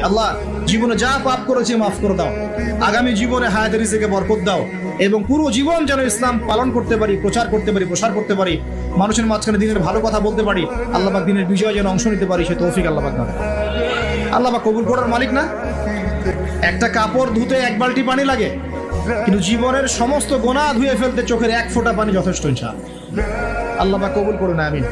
আল্লাহ জীবনে যা পাপ করেছি মাফ করে দাও, আগামী জীবনে হায়াতের রিজিকে বরকত দাও, এবং পুরো জীবন যেন ইসলাম পালন করতে পারি, প্রচার করতে পারি, প্রসার করতে পারি, মানুষের মাঝখানে দিনের ভালো কথা বলতে পারি, আল্লাহ পাক দিনের বিজয় যেন অংশ নিতে পারি, সে তৌফিক আল্লাহ পাক দান। আল্লাহ পাক কবুল করার মালিক না? একটা কাপড় ধুতে 1 বালতি পানি লাগে, কিন্তু জীবনের সমস্ত গোনাহ ধুয়ে ফেলতে চোখের 1 ফোঁটা পানি যথেষ্ট। ইনশাআল্লাহ আল্লাহ পাক কবুল করুন, আমিন।